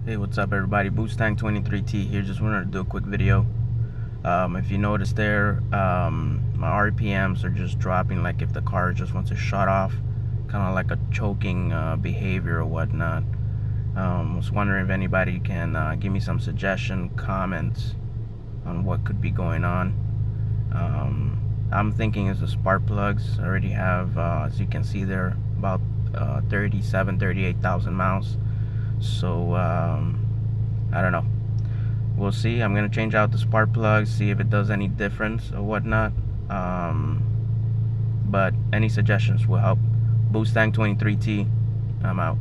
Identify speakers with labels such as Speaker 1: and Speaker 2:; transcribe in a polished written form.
Speaker 1: Hey, what's up everybody? Mustang 23T here. Just wanted to do a quick video. If you notice there, my RPMs are just dropping, like if the car just wants to shut off, kind of like a choking behavior or whatnot. Was wondering if anybody can give me some suggestion, comments on what could be going on. I'm thinking it's the spark plugs. I already have, as you can see there, about 38,000 miles. So I don't know, we'll see. I'm gonna change out the spark plugs, see if it does any difference or whatnot. But any suggestions will help. Mustang 23T, I'm out.